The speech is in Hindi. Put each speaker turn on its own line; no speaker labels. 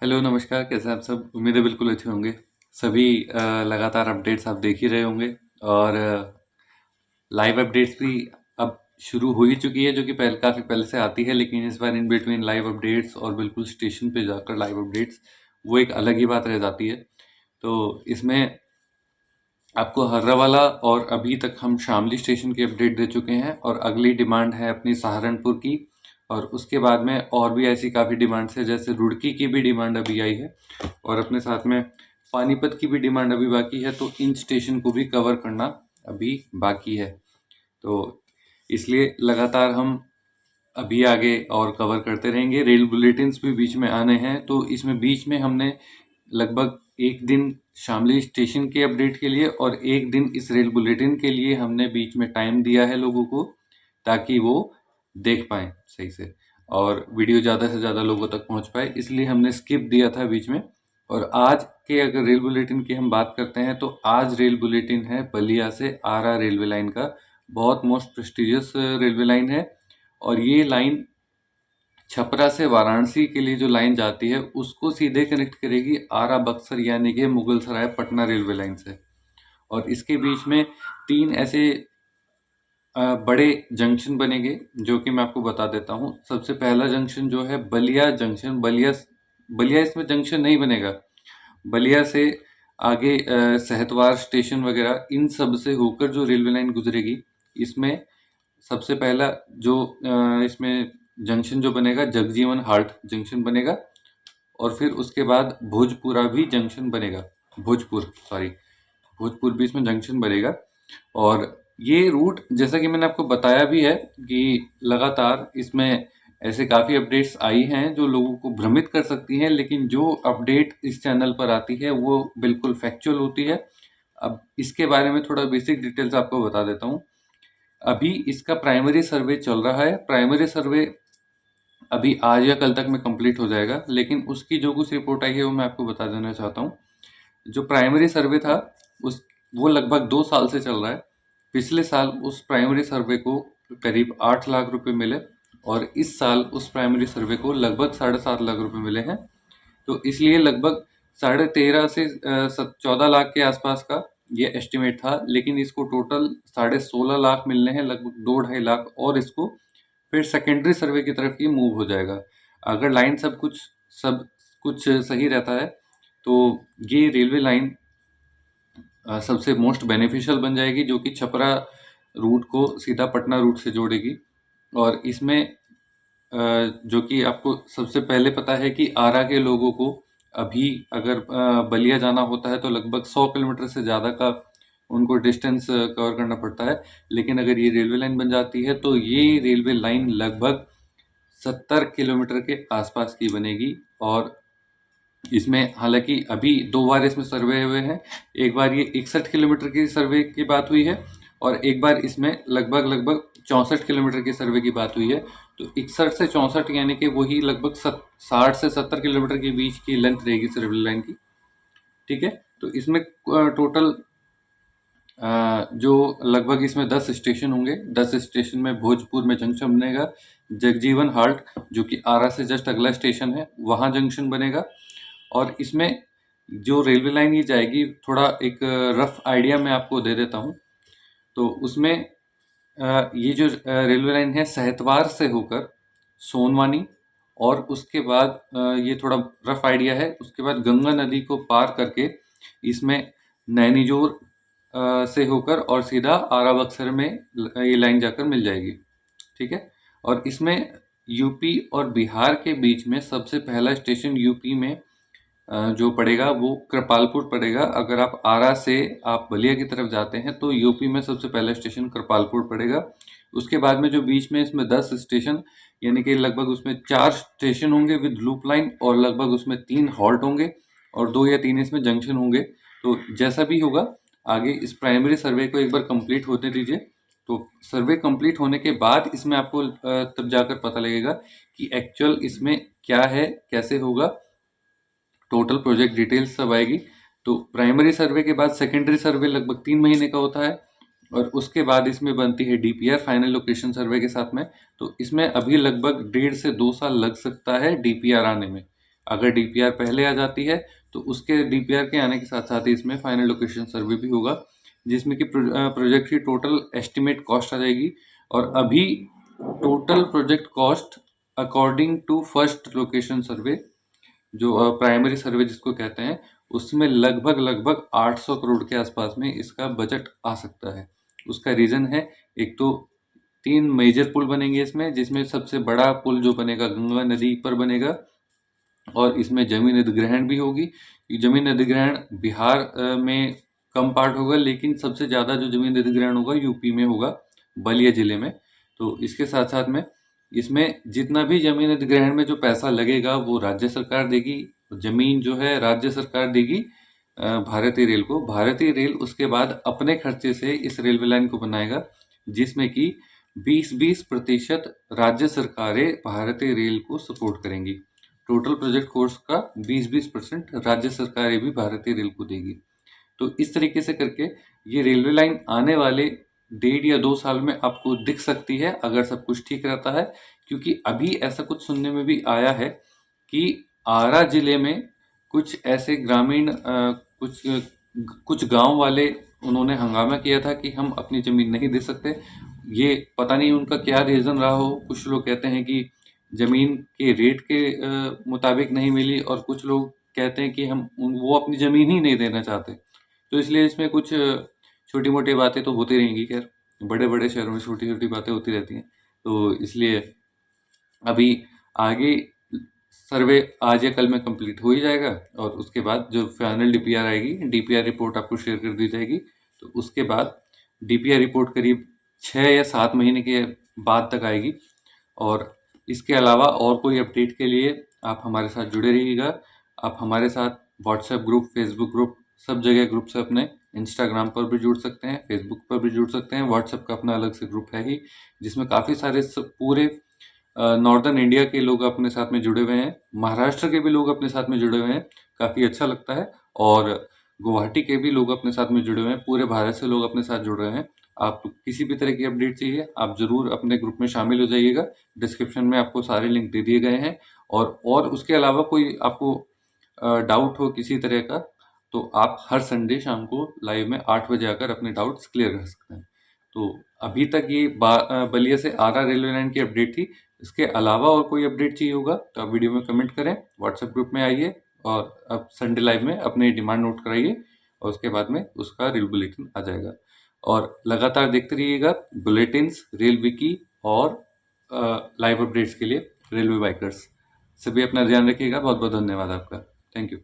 हेलो नमस्कार, कैसे हैं आप सब? उम्मीद है बिल्कुल अच्छे होंगे। सभी लगातार अपडेट्स आप देख ही रहे होंगे और लाइव अपडेट्स भी अब शुरू हो ही चुकी है, जो कि पहले काफ़ी पहले से आती है, लेकिन इस बार इन बिटवीन लाइव अपडेट्स और बिल्कुल स्टेशन पे जाकर लाइव अपडेट्स, वो एक अलग ही बात रह जाती है। तो इसमें आपको हर्रावाला और अभी तक हम शामली स्टेशन की अपडेट दे चुके हैं और अगली डिमांड है अपनी सहारनपुर की। और उसके बाद में और भी ऐसी काफ़ी डिमांड्स है, जैसे रुड़की की भी डिमांड अभी आई है और अपने साथ में पानीपत की भी डिमांड अभी बाकी है। तो इन स्टेशन को भी कवर करना अभी बाकी है। तो इसलिए लगातार हम अभी आगे और कवर करते रहेंगे। रेल बुलेटिन्स भी बीच में आने हैं, तो इसमें बीच में हमने लगभग एक दिन शामली स्टेशन के अपडेट के लिए और एक दिन इस रेल बुलेटिन के लिए हमने बीच में टाइम दिया है लोगों को, ताकि वो देख पाएँ सही से और वीडियो ज़्यादा से ज़्यादा लोगों तक पहुंच पाए, इसलिए हमने स्किप दिया था बीच में। और आज के अगर रेल बुलेटिन की हम बात करते हैं, तो आज रेल बुलेटिन है बलिया से आरा रेलवे लाइन का। बहुत मोस्ट प्रेस्टिजियस रेलवे लाइन है और ये लाइन छपरा से वाराणसी के लिए जो लाइन जाती है, उसको सीधे कनेक्ट करेगी आरा बक्सर यानी कि मुगलसराय पटना रेलवे लाइन से। और इसके बीच में 3 ऐसे बड़े जंक्शन बनेंगे, जो कि मैं आपको बता देता हूँ। सबसे पहला जंक्शन जो है बलिया जंक्शन। बलिया इसमें जंक्शन नहीं बनेगा। बलिया से आगे सहतवार स्टेशन वगैरह इन सब से होकर जो रेलवे लाइन गुजरेगी, इसमें सबसे पहला जो इसमें जंक्शन जो बनेगा, जगजीवन हाल्ट जंक्शन बनेगा। और फिर उसके बाद भोजपुरा भी जंक्शन बनेगा। भोजपुर भी इसमें जंक्शन बनेगा। और ये रूट, जैसा कि मैंने आपको बताया भी है, कि लगातार इसमें ऐसे काफ़ी अपडेट्स आई हैं जो लोगों को भ्रमित कर सकती हैं, लेकिन जो अपडेट इस चैनल पर आती है वो बिल्कुल फैक्चुअल होती है। अब इसके बारे में थोड़ा बेसिक डिटेल्स आपको बता देता हूँ। अभी इसका प्राइमरी सर्वे चल रहा है। प्राइमरी सर्वे अभी आज या कल तक में कंप्लीट हो जाएगा, लेकिन उसकी जो कुछ रिपोर्ट आई है वो मैं आपको बता देना चाहता हूँ। जो प्राइमरी सर्वे था, उस वो लगभग 2 साल से चल रहा है। पिछले साल उस प्राइमरी सर्वे को करीब 8 लाख रुपए मिले और इस साल उस प्राइमरी सर्वे को लगभग 7.5 लाख रुपए मिले हैं। तो इसलिए लगभग 13.5 से 14 लाख के आसपास का ये एस्टिमेट था, लेकिन इसको टोटल 16.5 लाख मिलने हैं, लगभग 2-2.5 लाख, और इसको फिर सेकेंडरी सर्वे की तरफ ही मूव हो जाएगा। अगर लाइन सब कुछ सही रहता है, तो ये रेलवे लाइन सबसे मोस्ट बेनिफिशियल बन जाएगी, जो कि छपरा रूट को सीधा पटना रूट से जोड़ेगी। और इसमें जो कि आपको सबसे पहले पता है कि आरा के लोगों को अभी अगर बलिया जाना होता है तो लगभग 100 किलोमीटर से ज़्यादा का उनको डिस्टेंस कवर करना पड़ता है। लेकिन अगर ये रेलवे लाइन बन जाती है तो ये रेलवे लाइन लगभग 70 किलोमीटर के आसपास की बनेगी। और इसमें हालांकि अभी 2 बार इसमें सर्वे हुए हैं। एक बार ये 61 किलोमीटर की सर्वे की बात हुई है और एक बार इसमें लगभग 64 किलोमीटर की सर्वे की बात हुई है। तो 61 से 64 यानी कि वही लगभग 60 से 70 किलोमीटर के बीच की लेंथ रहेगी इस रेलवे लाइन की। ठीक है, तो इसमें टोटल जो लगभग इसमें 10 स्टेशन होंगे। 10 स्टेशन में भोजपुर में जंक्शन बनेगा, जगजीवन हाल्ट जो कि आरा से जस्ट अगला स्टेशन है, वहाँ जंक्शन बनेगा। और इसमें जो रेलवे लाइन ये जाएगी, थोड़ा एक रफ आइडिया मैं आपको दे देता हूँ। तो उसमें ये जो रेलवे लाइन है सहतवार से होकर सोनवानी, और उसके बाद ये थोड़ा रफ आइडिया है, उसके बाद गंगा नदी को पार करके इसमें नैनीजोर से होकर और सीधा आरा बक्सर में ये लाइन जाकर मिल जाएगी। ठीक है, और इसमें यूपी और बिहार के बीच में सबसे पहला स्टेशन यूपी में जो पड़ेगा वो कृपालपुर पड़ेगा। अगर आप आरा से आप बलिया की तरफ जाते हैं तो यूपी में सबसे पहला स्टेशन कृपालपुर पड़ेगा। उसके बाद में जो बीच में इसमें 10 स्टेशन, यानी कि लगभग उसमें 4 स्टेशन होंगे विद लूप लाइन, और लगभग उसमें 3 हॉल्ट होंगे और 2 या 3 इसमें जंक्शन होंगे। तो जैसा भी होगा, आगे इस प्राइमरी सर्वे को एक बार कंप्लीट होने दीजिए। तो सर्वे कंप्लीट होने के बाद इसमें आपको तब जाकर पता लगेगा कि एक्चुअल इसमें क्या है, कैसे होगा, टोटल प्रोजेक्ट डिटेल्स सब आएगी। तो प्राइमरी सर्वे के बाद सेकेंडरी सर्वे लगभग 3 महीने का होता है और उसके बाद इसमें बनती है डीपीआर, फाइनल लोकेशन सर्वे के साथ में। तो इसमें अभी लगभग 1.5 से 2 साल लग सकता है डीपीआर आने में। अगर डीपीआर पहले आ जाती है तो उसके डीपीआर के आने के साथ साथ ही इसमें फाइनल लोकेशन सर्वे भी होगा, जिसमें कि प्रोजेक्ट की टोटल एस्टिमेट कॉस्ट आ जाएगी। और अभी total project cost according to first location survey, जो प्राइमरी सर्वे जिसको कहते हैं, उसमें लगभग लगभग 800 करोड़ के आसपास में इसका बजट आ सकता है। उसका रीज़न है, एक तो 3 मेजर पुल बनेंगे इसमें, जिसमें सबसे बड़ा पुल जो बनेगा गंगा नदी पर बनेगा, और इसमें जमीन अधिग्रहण भी होगी। जमीन अधिग्रहण बिहार में कम पार्ट होगा, लेकिन सबसे ज़्यादा जो जमीन अधिग्रहण होगा यूपी में होगा, बलिया जिले में। तो इसके साथ साथ में इसमें जितना भी जमीन अधिग्रहण में जो पैसा लगेगा वो राज्य सरकार देगी। जमीन जो है राज्य सरकार देगी भारतीय रेल को। भारतीय रेल उसके बाद अपने खर्चे से इस रेलवे लाइन को बनाएगा, जिसमें कि 20-20% राज्य सरकारें भारतीय रेल को सपोर्ट करेंगी। टोटल प्रोजेक्ट कोर्स का 20-20% राज्य सरकारें भी भारतीय रेल को देगी। तो इस तरीके से करके ये रेलवे लाइन आने वाले 1.5 या 2 साल में आपको दिख सकती है, अगर सब कुछ ठीक रहता है। क्योंकि अभी ऐसा कुछ सुनने में भी आया है कि आरा जिले में कुछ ऐसे ग्रामीण कुछ गांव वाले उन्होंने हंगामा किया था कि हम अपनी जमीन नहीं दे सकते। ये पता नहीं उनका क्या रीज़न रहा हो। कुछ लोग कहते हैं कि जमीन के रेट के मुताबिक नहीं मिली, और कुछ लोग कहते हैं कि वो अपनी जमीन ही नहीं देना चाहते। तो इसलिए इसमें कुछ छोटी मोटी बातें तो होती रहेंगी। खैर, बड़े बड़े शहरों में छोटी छोटी बातें होती रहती हैं। तो इसलिए अभी आगे सर्वे आज या कल में कंप्लीट हो ही जाएगा, और उसके बाद जो फाइनल डीपीआर आएगी, डीपीआर रिपोर्ट आपको शेयर कर दी जाएगी। तो उसके बाद डीपीआर रिपोर्ट करीब 6 या 7 महीने के बाद तक आएगी। और इसके अलावा और कोई अपडेट के लिए आप हमारे साथ जुड़े रहिएगा। आप हमारे साथ व्हाट्सएप ग्रुप, फेसबुक ग्रुप, सब जगह ग्रुप से अपने इंस्टाग्राम पर भी जुड़ सकते हैं, फेसबुक पर भी जुड़ सकते हैं। व्हाट्सएप का अपना अलग से ग्रुप है ही, जिसमें काफ़ी सारे पूरे नॉर्दर्न इंडिया के लोग अपने साथ में जुड़े हुए हैं, महाराष्ट्र के भी लोग अपने साथ में जुड़े हुए हैं। काफ़ी अच्छा लगता है। और गुवाहाटी के भी लोग अपने साथ में जुड़े हुए हैं। पूरे भारत से लोग अपने साथ जुड़ रहे हैं। आप किसी भी तरह की अपडेट चाहिए, आप ज़रूर अपने ग्रुप में शामिल हो जाइएगा। डिस्क्रिप्शन में आपको सारे लिंक दे दिए गए हैं। और उसके अलावा कोई आपको डाउट हो किसी तरह का, तो आप हर संडे शाम को लाइव में 8 बजे आकर अपने डाउट्स क्लियर कर सकते हैं। तो अभी तक ये बलिया से आरा रेलवे लाइन की अपडेट थी। इसके अलावा और कोई अपडेट चाहिए होगा तो आप वीडियो में कमेंट करें, व्हाट्सएप ग्रुप में आइए, और अब संडे लाइव में अपनी डिमांड नोट कराइए, और उसके बाद में उसका रेल बुलेटिन आ जाएगा। और लगातार देखते रहिएगा बुलेटिन्स, रेल विकी और लाइव अपडेट्स के लिए रेलवे बाइकर्स। सभी अपना ध्यान रखिएगा। बहुत बहुत धन्यवाद आपका। Thank you.